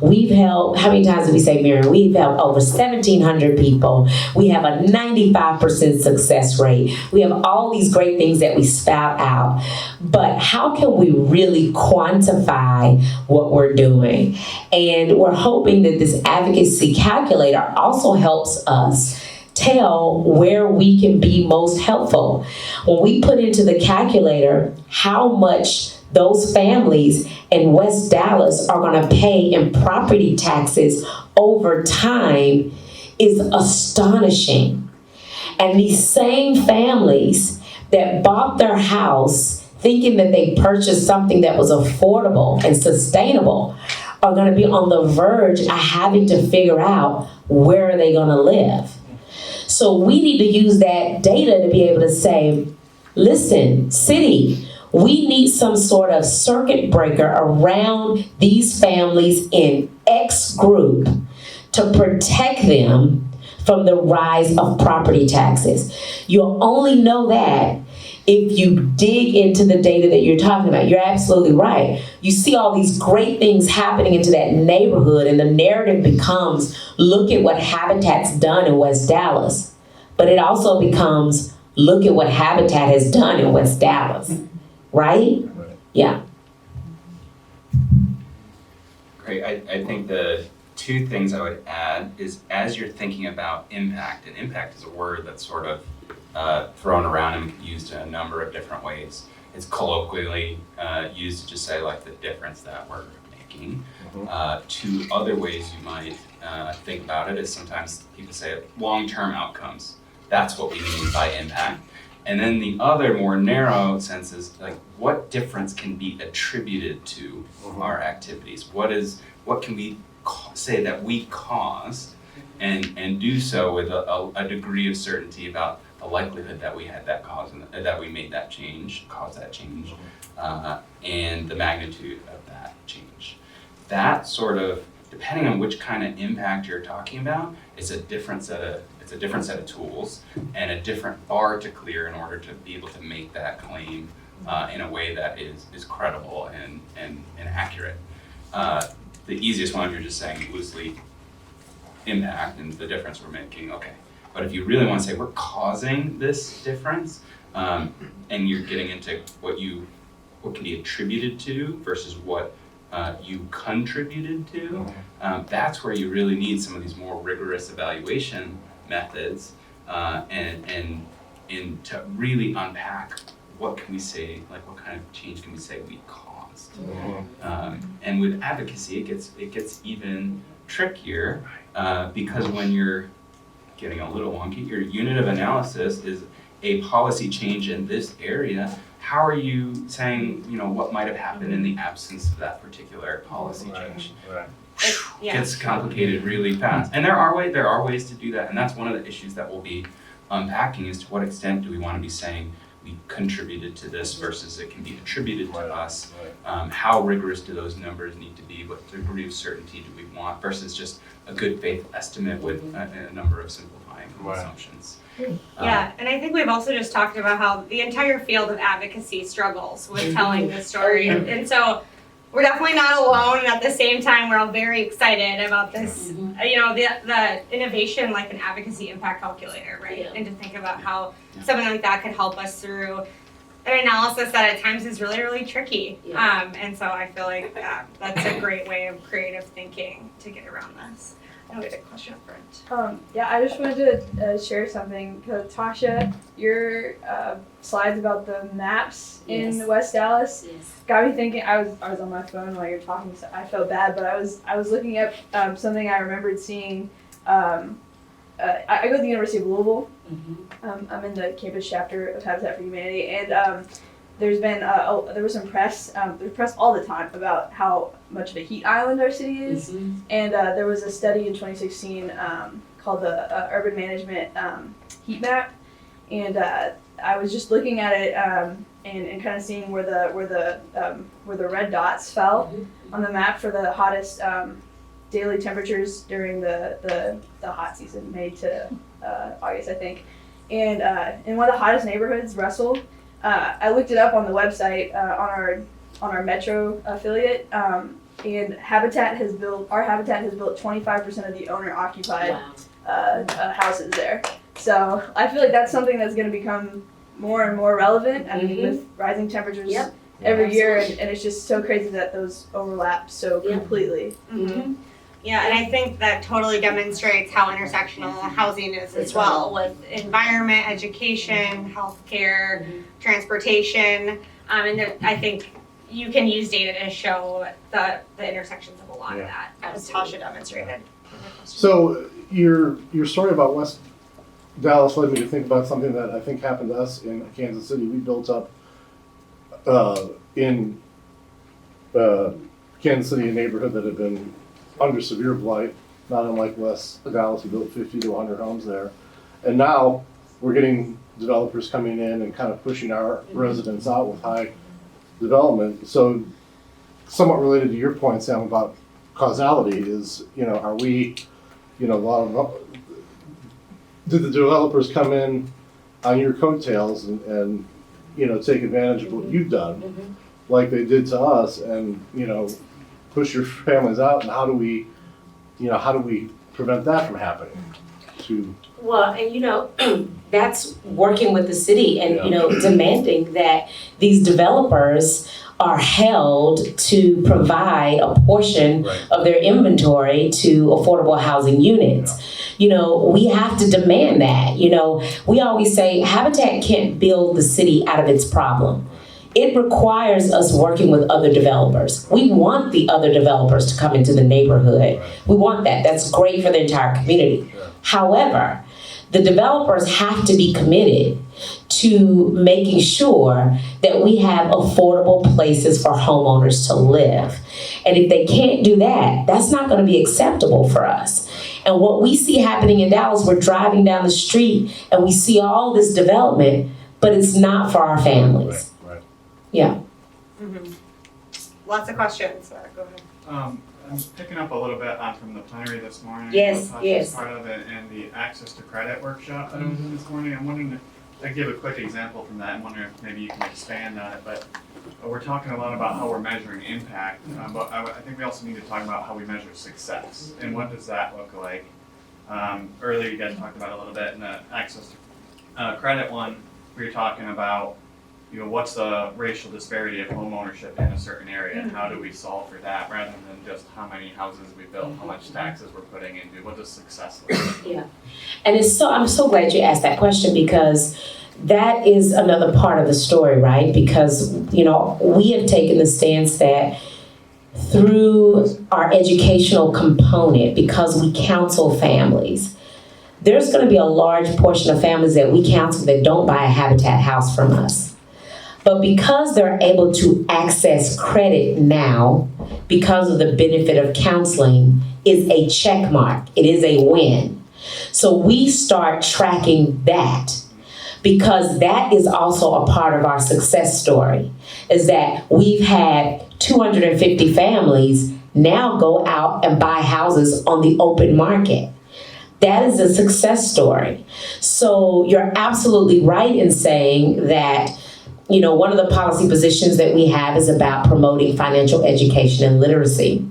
we've helped, how many times do we say, Miriam? We've helped over 1,700 people. We have a 95% success rate. We have all these great things that we spout out. But how can we really quantify what we're doing? And we're hoping that this advocacy calculator also helps us tell where we can be most helpful. When we put into the calculator how much those families in West Dallas are going to pay in property taxes over time is astonishing. And these same families that bought their house thinking that they purchased something that was affordable and sustainable are going to be on the verge of having to figure out where are they going to live. So we need to use that data to be able to say, listen, city, we need some sort of circuit breaker around these families in X group to protect them from the rise of property taxes. You'll only know that if you dig into the data that you're talking about. You're absolutely right. You see all these great things happening into that neighborhood, and the narrative becomes, look at what Habitat's done in West Dallas. But it also becomes, look at what Habitat has done in West Dallas. Right? Yeah.
Great. I think the two things I would add is, as you're thinking about impact, and impact is a word that's sort of thrown around and used in a number of different ways. It's colloquially used to just say like the difference that we're making. Two other ways you might think about it is sometimes people say long-term outcomes. That's what we mean by impact. And then the other more narrow sense is like, what difference can be attributed to our activities? What can we say that we caused, and do so with a degree of certainty about the likelihood that we had that cause and that we made that change, caused that change, and the magnitude of that change. That sort of, depending on which kind of impact you're talking about, it's a different set of tools and a different bar to clear in order to be able to make that claim in a way that is credible and accurate. The easiest one, if you're just saying loosely impact and the difference we're making, okay. But if you really want to say we're causing this difference, and you're getting into what can be attributed to versus what you contributed to, that's where you really need some of these more rigorous evaluation methods, and to really unpack what can we say, like what kind of change can we say we caused. And with advocacy, it gets even trickier, because when you're getting a little wonky, your unit of analysis is a policy change in this area. How are you saying, what might have happened in the absence of that particular policy change? Gets complicated really fast. And there are ways to do that, and that's one of the issues that we'll be unpacking, is to what extent do we want to be saying we contributed to this versus it can be attributed to us. How rigorous do those numbers need to be? What degree of certainty do we want versus just a good faith estimate with a number of simplifying assumptions?
Yeah, and I think we've also just talked about how the entire field of advocacy struggles with telling the story. And so we're definitely not alone, and at the same time we're all very excited about this, the innovation like an advocacy impact calculator, right? Yeah. And to think about how something like that could help us through an analysis that at times is really, really tricky. Yeah. And so I feel like that's a great way of creative thinking to get around this. I had a question up front.
I just wanted to share something. Tasha, your slides about the maps in West Dallas got me thinking. I was on my phone while you're talking, so I felt bad. But I was looking up something I remembered seeing. I go to the University of Louisville. I'm in the campus chapter of Habitat for Humanity, and there's been there was some press. There's press all the time about how much of a heat island our city is, and there was a study in 2016 called the Urban Management Heat Map, and I was just looking at it and kind of seeing where the red dots fell on the map for the hottest daily temperatures during the hot season, May to August, I think, and in one of the hottest neighborhoods, Russell. I looked it up on the website on our Metro affiliate, and our Habitat has built 25% of the owner-occupied houses there. So I feel like that's something that's going to become more and more relevant. I mean, with rising temperatures every year, and it's just so crazy that those overlap so completely.
Yeah, and I think that totally demonstrates how intersectional housing is as well, with environment, education, healthcare, transportation, and I think you can use data to show the intersections of a lot of that, as Tasha demonstrated.
So your story about West Dallas led me to think about something that I think happened to us in Kansas City. We built up in Kansas City a neighborhood that had been under severe blight, not unlike West Dallas. We built 50 to 100 homes there. And now we're getting developers coming in and kind of pushing our residents out with high development. So somewhat related to your point, Sam, about causality is, are we, a lot of, did the developers come in on your coattails and take advantage of what you've done, like they did to us, and, push your families out? And how do we prevent that from happening?
Well, and that's working with the city and, demanding that these developers are held to provide a portion of their inventory to affordable housing units. We have to demand that. We always say Habitat can't build the city out of its problem. It requires us working with other developers. We want the other developers to come into the neighborhood. We want that. That's great for the entire community. However, the developers have to be committed to making sure that we have affordable places for homeowners to live. And if they can't do that, that's not going to be acceptable for us. And what we see happening in Dallas, we're driving down the street and we see all this development, but it's not for our families.
Right.
Yeah.
Mm-hmm. Lots of questions. Go ahead.
I'm picking up a little bit on from the plenary this morning.
Yes,
Tasha's
yes.
part of it, and the access to credit workshop that I was in this morning. I'm wondering if I give a quick example from that. I'm wondering if maybe you can expand on it. But we're talking a lot about how we're measuring impact, but I think we also need to talk about how we measure success and what does that look like. Earlier, you guys talked about it a little bit in the access to credit one. We were talking about what's the racial disparity of home ownership in a certain area, and how do we solve for that rather than just how many houses we built, how much taxes we're putting into, what does success look like?
Yeah. And I'm so glad you asked that question, because that is another part of the story, right? Because, we have taken the stance that through our educational component, because we counsel families, there's going to be a large portion of families that we counsel that don't buy a Habitat house from us. But because they're able to access credit now, because of the benefit of counseling, is a check mark. It is a win. So we start tracking that, because that is also a part of our success story, is that we've had 250 families now go out and buy houses on the open market. That is a success story. So you're absolutely right in saying that one of the policy positions that we have is about promoting financial education and literacy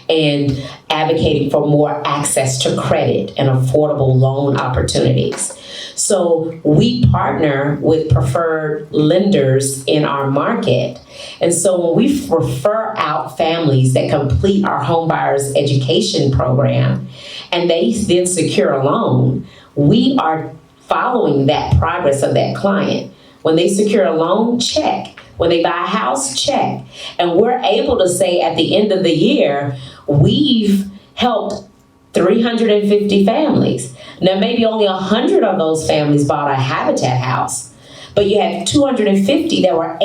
and advocating for more access to credit and affordable loan opportunities. So we partner with preferred lenders in our market. And so when we refer out families that complete our home buyers education program and they then secure a loan, we are following that progress of that client. When they secure a loan, check. When they buy a house, check. And we're able to say at the end of the year, we've helped 350 families. Now, maybe only 100 of those families bought a Habitat house, but you have 250 that were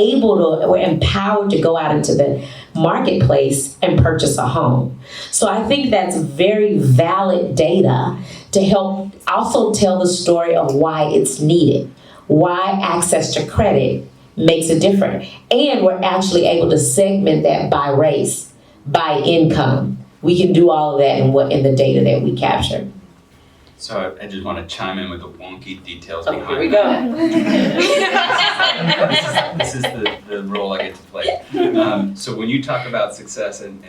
empowered to go out into the marketplace and purchase a home. So I think that's very valid data to help also tell the story of why it's needed, why access to credit makes a difference. And we're actually able to segment that by race, by income. We can do all of that in the data that we capture.
So I just want to chime in with the wonky details behind
Here we go.
This is the role I get to play. So when you talk about success and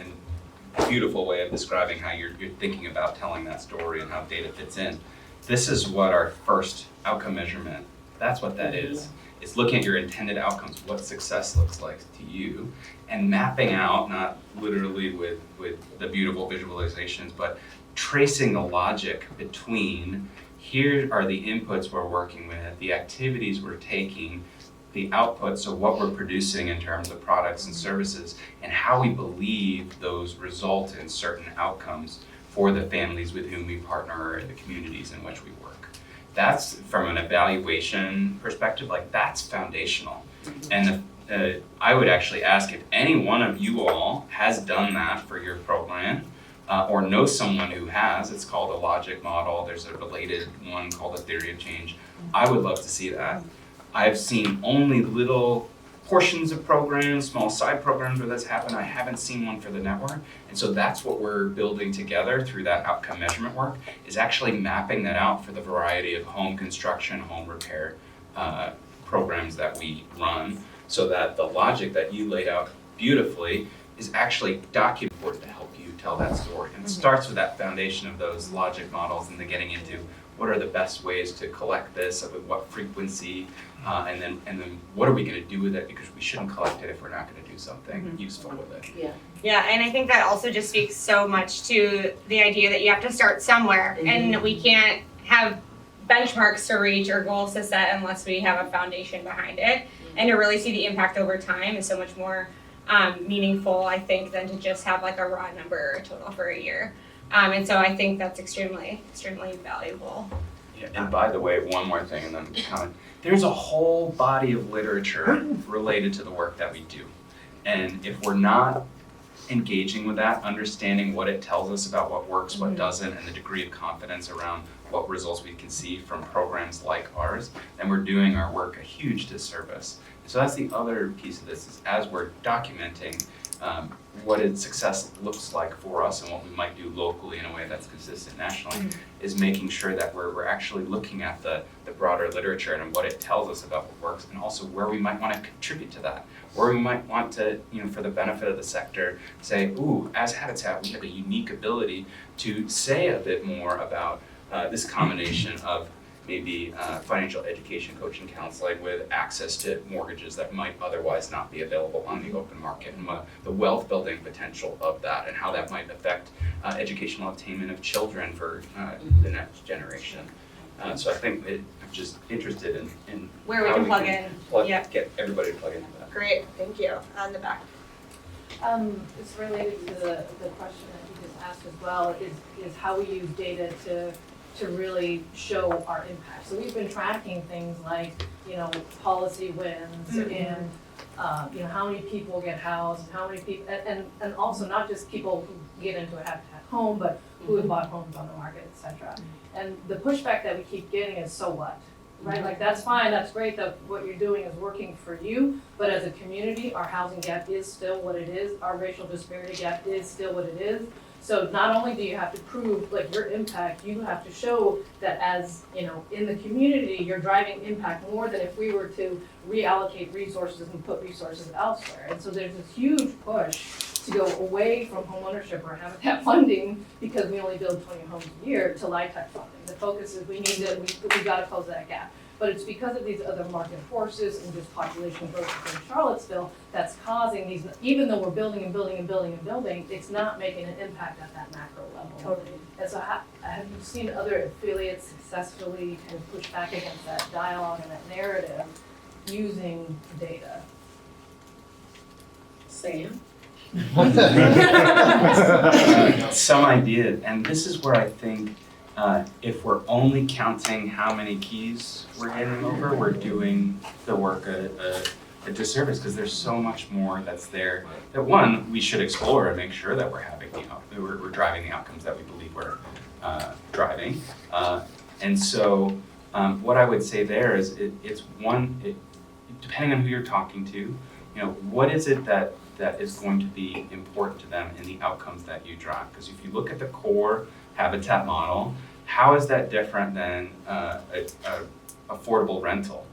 a beautiful way of describing how you're thinking about telling that story and how data fits in, this is what our first outcome measurement, that's what that is. It's looking at your intended outcomes, what success looks like to you, and mapping out, not literally with the beautiful visualizations, but tracing the logic between here are the inputs we're working with, the activities we're taking, the outputs, so what we're producing in terms of products and services, and how we believe those result in certain outcomes for the families with whom we partner or the communities in which we work. that's from an evaluation perspective, like that's foundational. And I would actually ask if any one of you all has done that for your program, or knows someone who has. It's called a logic model. There's a related one called a theory of change. I would love to see that. I've seen only little portions of programs, small side programs where that's happened. I haven't seen one for the network. And so that's what we're building together through that outcome measurement work, is actually mapping that out for the variety of home construction, home repair programs that we run, so that the logic that you laid out beautifully is actually documented to help you tell that story. And it starts with that foundation of those logic models and then getting into what are the best ways to collect this, with what frequency, and then what are we going to do with it, because we shouldn't collect it if we're not going to do something useful with it.
Yeah, and I think that also just speaks so much to the idea that you have to start somewhere, and we can't have benchmarks to reach or goals to set unless we have a foundation behind it. And to really see the impact over time is so much more meaningful, I think, than to just have like a raw number or a total for a year. And so I think that's extremely, extremely valuable.
Yeah, and by the way, one more thing, and then comment. There's a whole body of literature related to the work that we do. And if we're not engaging with that, understanding what it tells us about what works, what doesn't, and the degree of confidence around what results we can see from programs like ours, then we're doing our work a huge disservice. And so that's the other piece of this, is as we're documenting what success looks like for us and what we might do locally in a way that's consistent nationally, is making sure that we're actually looking at the broader literature and what it tells us about what works, and also where we might want to contribute to that, where we might want to, for the benefit of the sector, say, ooh, as Habitat, we have a unique ability to say a bit more about this combination of maybe financial education, coaching, counseling, with access to mortgages that might otherwise not be available on the open market, and the wealth building potential of that, and how that might affect educational attainment of children for the next generation. So I think I'm just interested in
Where we
how
can plug in. Yeah.
Get everybody to plug into that.
Great, thank you. On the back.
It's related to the question that you just asked as well, is how we use data to really show our impact. So we've been tracking things like, policy wins and, how many people get housed, and how many people, and also not just people who get into a Habitat home, but who have bought homes on the market, et cetera. And the pushback that we keep getting is, so what? Right, like that's fine, that's great that what you're doing is working for you, but as a community, our housing gap is still what it is, our racial disparity gap is still what it is. So not only do you have to prove like your impact, you have to show that as, in the community, you're driving impact more than if we were to reallocate resources and put resources elsewhere. And so there's this huge push to go away from homeownership or Habitat funding, because we only build 20 homes a year, to LIHTC funding. The focus is we gotta close that gap. But it's because of these other market forces and just population growth in Charlottesville that's causing these, even though we're building and building and building and building, it's not making an impact at that macro level.
Totally.
And so have you seen other affiliates successfully kind of push back against that dialogue and that narrative using data?
Sam?
Some idea, and this is where I think if we're only counting how many keys we're handing over, we're doing the work a disservice, because there's so much more that's there that, one, we should explore and make sure that we're having we're driving the outcomes that we believe we're driving. And so what I would say there is it's depending on who you're talking to, what is it that is going to be important to them in the outcomes that you drive? Because if you look at the core Habitat model, how is that different than affordable rental?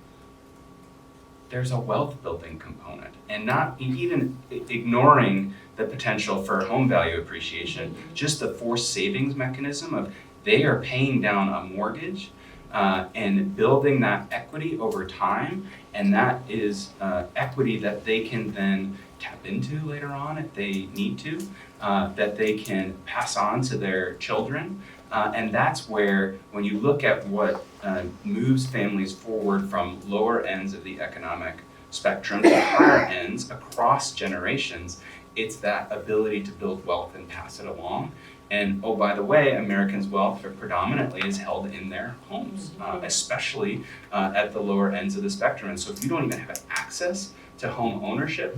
There's a wealth building component, and not even ignoring the potential for home value appreciation, just the forced savings mechanism of they are paying down a mortgage and building that equity over time, and that is equity that they can then tap into later on if they need to, that they can pass on to their children. And that's where, when you look at what moves families forward from lower ends of the economic spectrum to higher ends across generations, it's that ability to build wealth and pass it along. And oh, by the way, Americans' wealth predominantly is held in their homes, especially at the lower ends of the spectrum. And so if you don't even have access to home ownership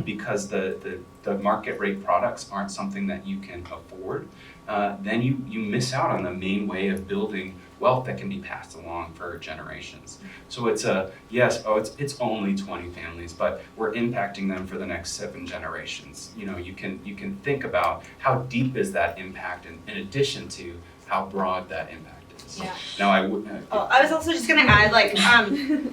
because the market rate products aren't something that you can afford, then you miss out on the main way of building wealth that can be passed along for generations. So it's it's only 20 families, but we're impacting them for the next 7 generations. You know, you can think about how deep is that impact in addition to how broad that impact is.
Yeah.
Now I would.
I was also just gonna add, like,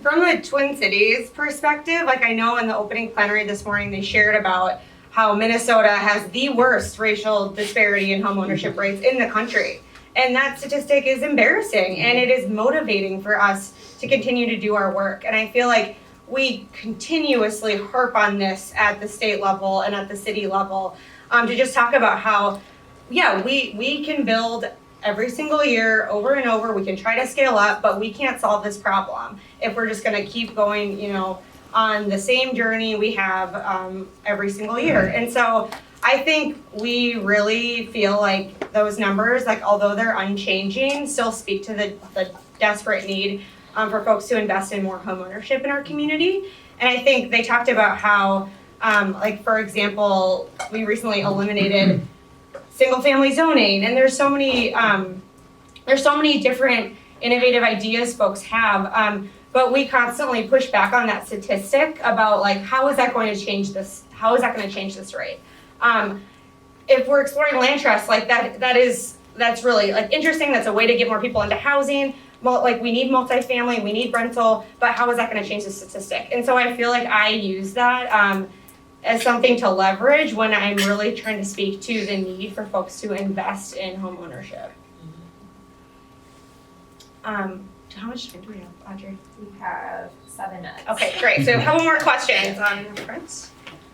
from the Twin Cities perspective, like I know in the opening plenary this morning, they shared about how Minnesota has the worst racial disparity in homeownership rates in the country. And that statistic is embarrassing, and it is motivating for us to continue to do our work. And I feel like we continuously harp on this at the state level and at the city level, to just talk about how, yeah, we can build every single year over and over. We can try to scale up, but we can't solve this problem if we're just gonna keep going, you know, on the same journey we have every single year. And so I think we really feel like those numbers, like although they're unchanging, still speak to the desperate need for folks to invest in more home ownership in our community. And I think they talked about how, like for example, we recently eliminated single family zoning, and there's so many different innovative ideas folks have. But we constantly push back on that statistic about like, how is that going to change this? How is that going to change this rate? If we're exploring land trusts, like that's really like interesting. That's a way to get more people into housing. Well, like we need multifamily, we need rental, but how is that going to change the statistic? And so I feel like I use that as something to leverage when I'm really trying to speak to the need for folks to invest in home ownership. How much time do we have, Audrey?
We have 7 minutes.
Okay, great. So a couple more questions on the front.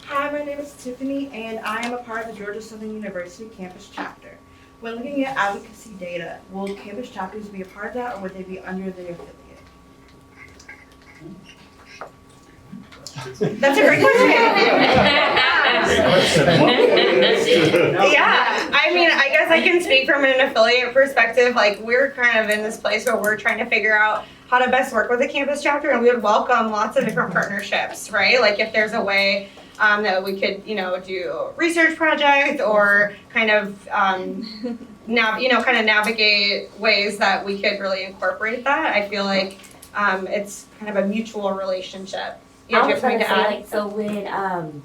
Hi, my name is Tiffany, and I am a part of the Georgia Southern University Campus Chapter. When looking at advocacy data, will campus chapters be a part of that, or would they be under their affiliate?
That's a great question. Yeah, I mean, I guess I can speak from an affiliate perspective. Like, we're kind of in this place where we're trying to figure out how to best work with the campus chapter, and we would welcome lots of different partnerships, right? Like, if there's a way that we could, you know, do a research project or kind of, navigate ways that we could really incorporate that. I feel like it's kind of a mutual relationship. You know,
I was
do you have
gonna
something to
say,
add?
like, so when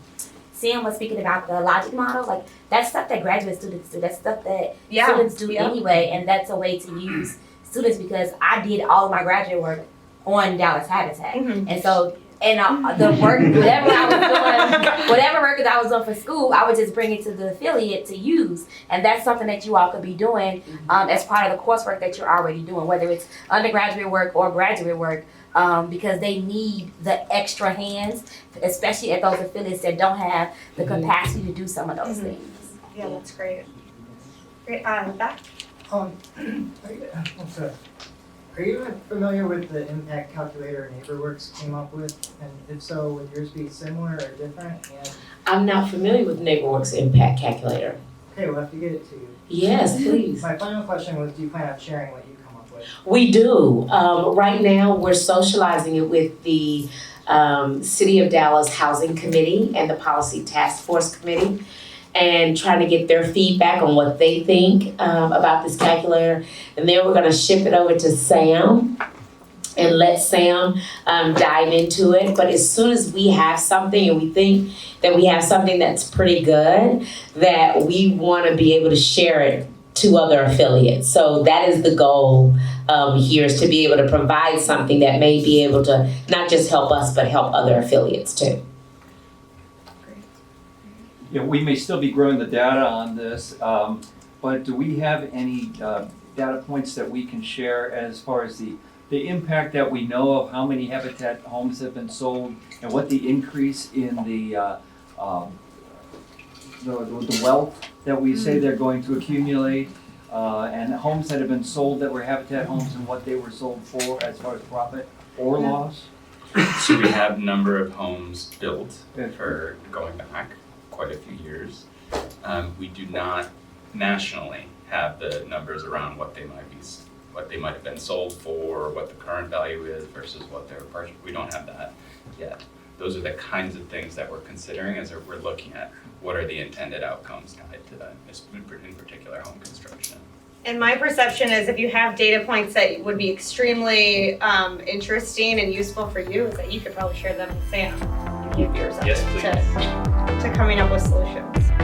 Sam was speaking about the logic model, like that's stuff that graduate students do. That's stuff that students do anyway, and that's a way to use students because I did all of my graduate work on Dallas Habitat, and so. And the work, whatever I was doing, whatever work that I was doing for school, I would just bring it to the affiliate to use. And that's something that you all could be doing as part of the coursework that you're already doing, whether it's undergraduate work or graduate work, because they need the extra hands, especially at those affiliates that don't have the capacity to do some of those things.
Yeah, that's great. Great. Back.
I'm sorry. Are you familiar with the impact calculator NeighborWorks came up with? And if so, would yours be similar or different? And
I'm not familiar with NeighborWorks impact calculator.
okay, we'll have to get it to you.
Yes, please.
My final question was, do you plan on sharing what you come up with?
We do. Right now, we're socializing it with the City of Dallas Housing Committee and the Policy Task Force Committee, and trying to get their feedback on what they think about this calculator. And then we're gonna ship it over to Sam and let Sam dive into it. But as soon as we have something and we think that we have something that's pretty good, that we wanna be able to share it to other affiliates. So that is the goal here, is to be able to provide something that may be able to not just help us, but help other affiliates too.
Yeah, we may still be growing the data on this, but do we have any data points that we can share as far as the impact that we know of, how many Habitat homes have been sold, and what the increase in the wealth that we say they're going to accumulate, and homes that have been sold that were Habitat homes and what they were sold for as far as profit or loss?
So we have number of homes built for going back quite a few years. We do not nationally have the numbers around what they might have been sold for, what the current value is versus what they're purchased. We don't have that yet. Those are the kinds of things that we're considering as we're looking at what are the intended outcomes tied to that, in particular home construction.
And my perception is if you have data points that would be extremely interesting and useful for you, is that you could probably share them with Sam and give yours up
Yes, please.
to coming up with solutions.